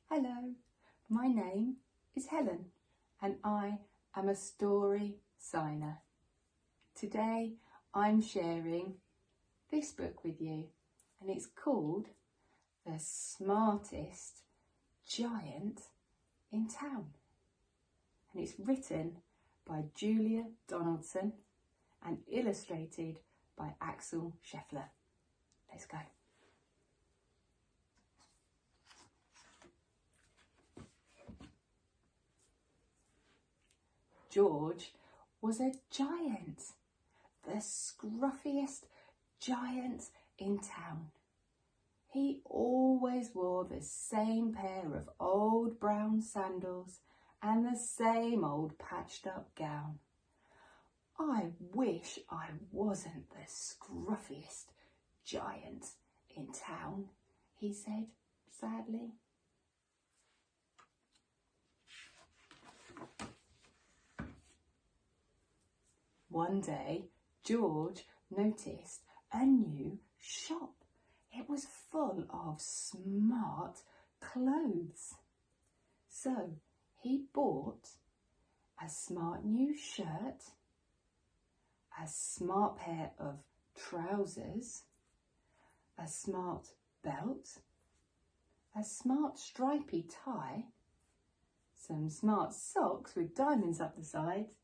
Hello, my name is Helen and I am a story signer. Today I'm sharing this book with you and it's called The Smartest Giant in Town, and it's written by Julia Donaldson and illustrated by Axel Scheffler. Let's go. George was a giant, the scruffiest giant in town. He always wore the same pair of old brown sandals and the same old patched up gown. I wish I wasn't the scruffiest giant in town, he said sadly. One day, George noticed a new shop. It was full of smart clothes. So he bought a smart new shirt, a smart pair of trousers, a smart belt, a smart stripy tie, some smart socks with diamonds up the sides,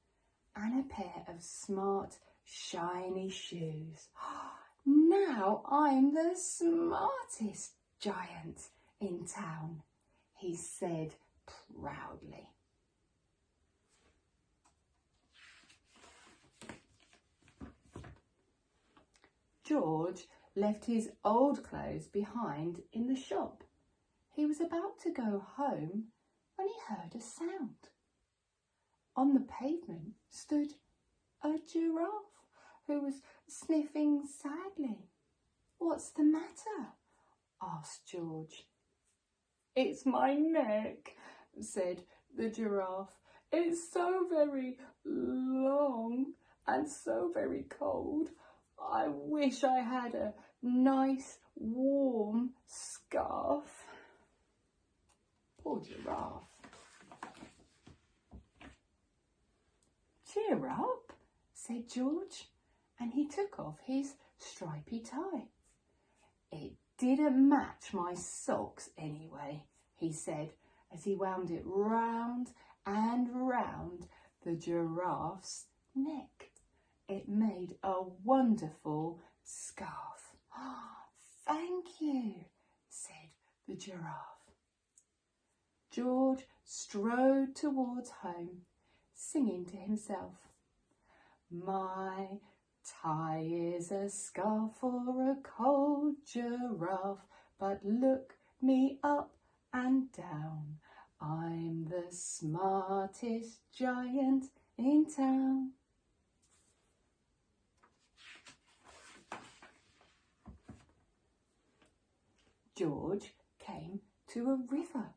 and a pair of smart, shiny shoes. Now I'm the smartest giant in town, he said proudly. George left his old clothes behind in the shop. He was about to go home when he heard a sound. On the pavement stood a giraffe who was sniffing sadly. "What's the matter?" asked George. "It's my neck," said the giraffe. "It's so very long and so very cold. I wish I had a nice warm scarf." Poor giraffe. "Cheer up," said George, and he took off his stripy tie. "It didn't match my socks anyway," he said as he wound it round and round the giraffe's neck. It made a wonderful scarf. "Thank you," said the giraffe. George strode towards home, singing to himself, "My tie is a scarf for a cold giraffe, but look me up and down. I'm the smartest giant in town." George came to a river.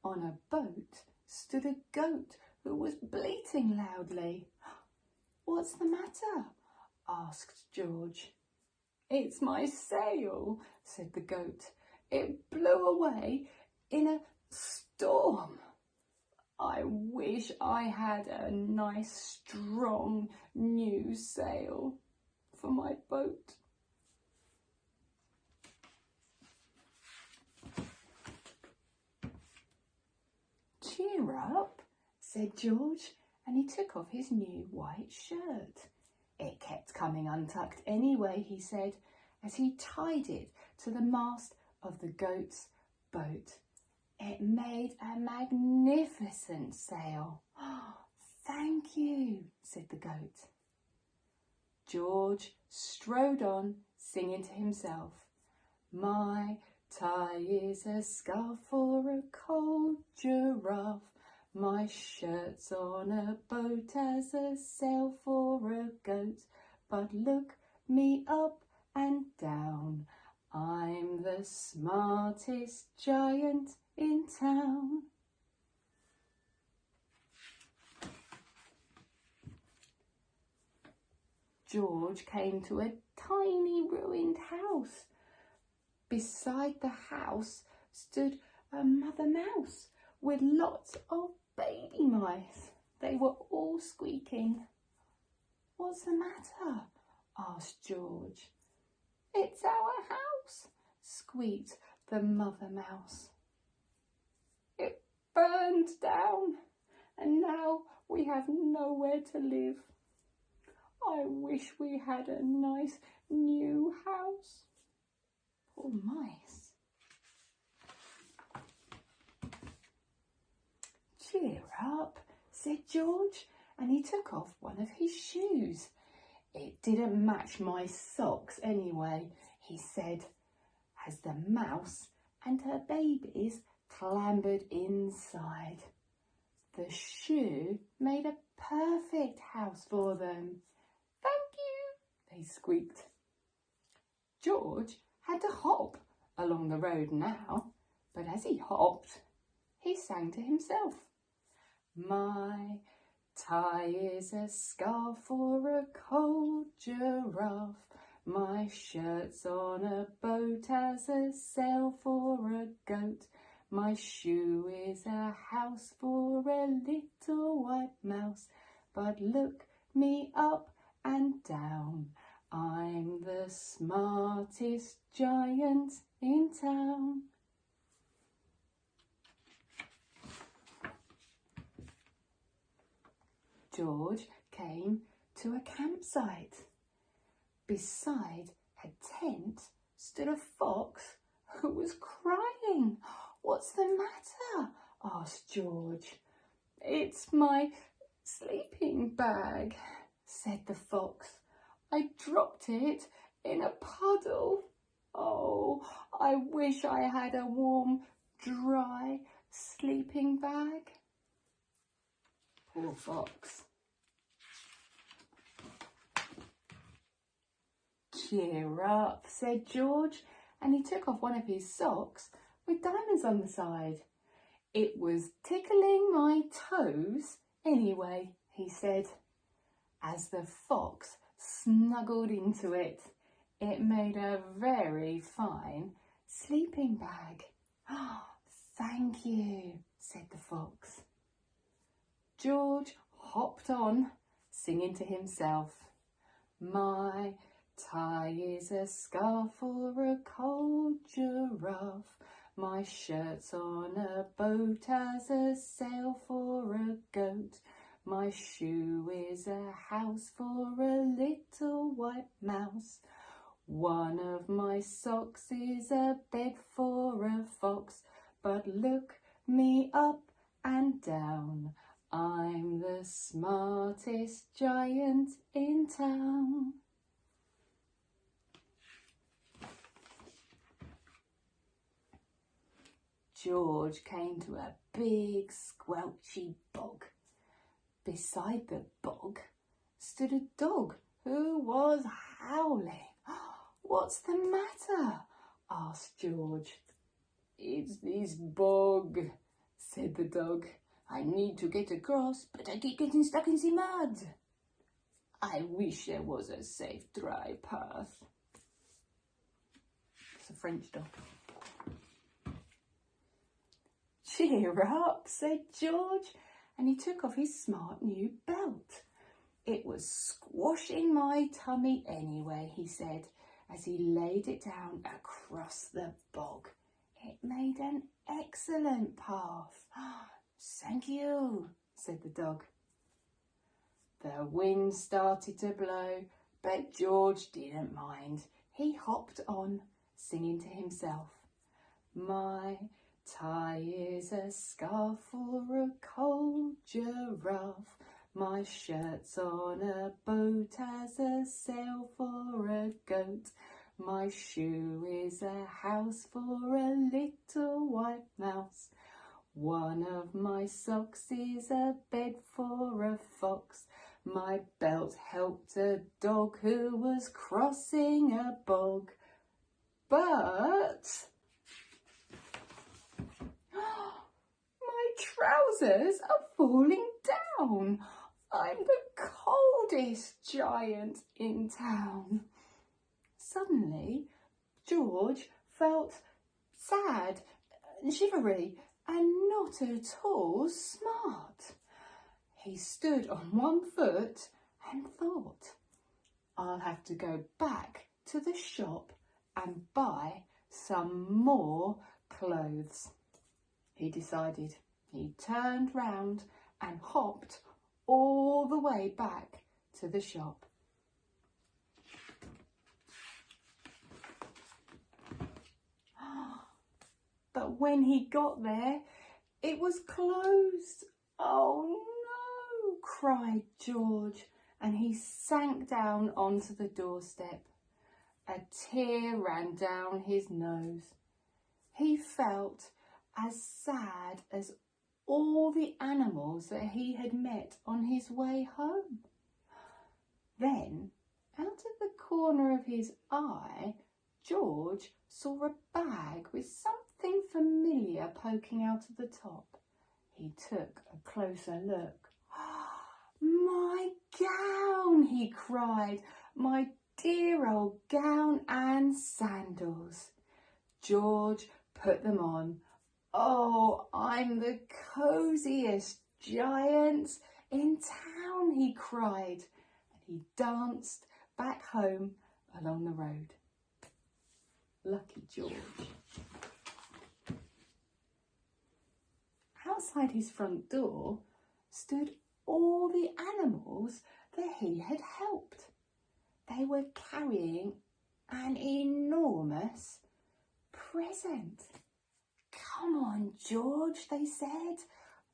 On a boat stood a goat who was bleating loudly. "What's the matter?" asked George. "It's my sail," said the goat. "It blew away in a storm. I wish I had a nice strong new sail for my boat." "Cheer up," said George, and he took off his new white shirt. It kept coming untucked anyway, he said, as he tied it to the mast of the goat's boat. It made a magnificent sail. "Thank you," said the goat. George strode on, singing to himself, "My tie is a scarf for a cold giraffe. My shirt's on a boat as a sail for a goat. But look me up and down. I'm the smartest giant in town." George came to a tiny ruined house. Beside the house stood a mother mouse with lots of baby mice. They were all squeaking. "What's the matter?" asked George. "It's our house," squeaked the mother mouse. "It burned down, and now we have nowhere to live. I wish we had a nice new house." Poor mice. "Cheer up," said George, and he took off one of his shoes. "It didn't match my socks anyway," he said, as the mouse and her babies clambered inside. The shoe made a perfect house for them. "Thank you," they squeaked. George had to hop along the road now, but as he hopped, he sang to himself. "My tie is a scarf for a cold giraffe. My shirt's on a boat as a sail for a goat. My shoe is a house for a little white mouse. But look me up and down, I'm the smartest giant in town." George came to a campsite. Beside a tent stood a fox who was crying. "What's the matter?" asked George. "It's my sleeping bag," said the fox. "I dropped it in a puddle. Oh, I wish I had a warm, dry sleeping bag." Poor fox. "Cheer up," said George, and he took off one of his socks with diamonds on the side. "It was tickling my toes anyway," he said. As the fox snuggled into it, it made a very fine sleeping bag. "Oh, thank you," said the fox. George hopped on, singing to himself. "My tie is a scarf for a cold giraffe. My shirt's on a boat as a sail for a goat. My shoe is a house for a little white mouse. One of my socks is a bed for a fox. But look me up and down, I'm the smartest giant in town." George came to a big squelchy bog. Beside the bog stood a dog who was howling. "What's the matter?" asked George. "It's this bog," said the dog. "I need to get across, but I keep getting stuck in the mud. I wish there was a safe, dry path." It's a French dog. "Cheer up," said George, and he took off his smart new belt. "It was squashing my tummy anyway," he said, as he laid it down across the bog. "It made an excellent path." "Thank you," said the dog. The wind started to blow, but George didn't mind. He hopped on, singing to himself. "My tie is a scarf for a cold giraffe. My shirt's on a boat as a sail for a goat. My shoe is a house for a little white mouse. One of my socks is a bed for a fox. My belt helped a dog who was crossing a bog. But my trousers are falling down. I'm the coldest giant in town." Suddenly, George felt sad shivery and not at all smart. He stood on one foot and thought, I'll have to go back to the shop and buy some more clothes. He decided. He turned round and hopped all the way back to the shop. But when he got there, it was closed. Oh no, cried George, and he sank down onto the doorstep. A tear ran down his nose. He felt as sad as all the animals that he had met on his way home. Then, out of the corner of his eye, George saw a bag with something familiar poking out of the top. He took a closer look. My gown, he cried, my dear old gown and sandals. George put them on. Oh, I'm the cosiest giant in town, he cried, and he danced back home along the road. Lucky George. Outside his front door stood all the animals that he had helped. They were carrying an enormous present. Come on, George, they said.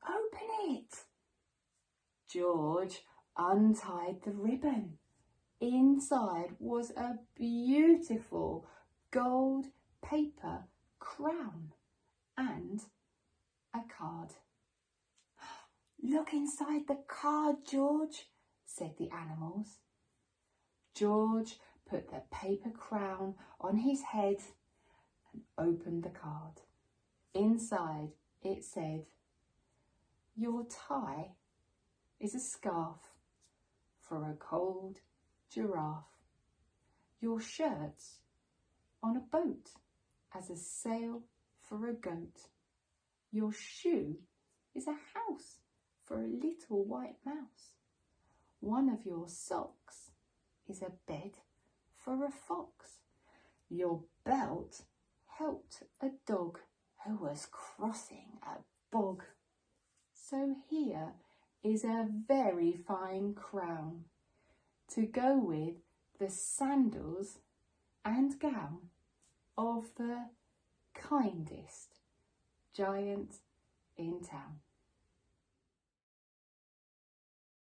Open it. George untied the ribbon. Inside was a beautiful gold paper crown and a card. Look inside the card, George, said the animals. George put the paper crown on his head and opened the card. Inside it said, your tie is a scarf for a cold giraffe. Your shirt's on a boat as a sail for a goat. Your shoe is a house for a little white mouse. One of your socks is a bed for a fox. Your belt helped a dog who was crossing a bog. So here is a very fine crown to go with the sandals and gown of the kindest giant in town.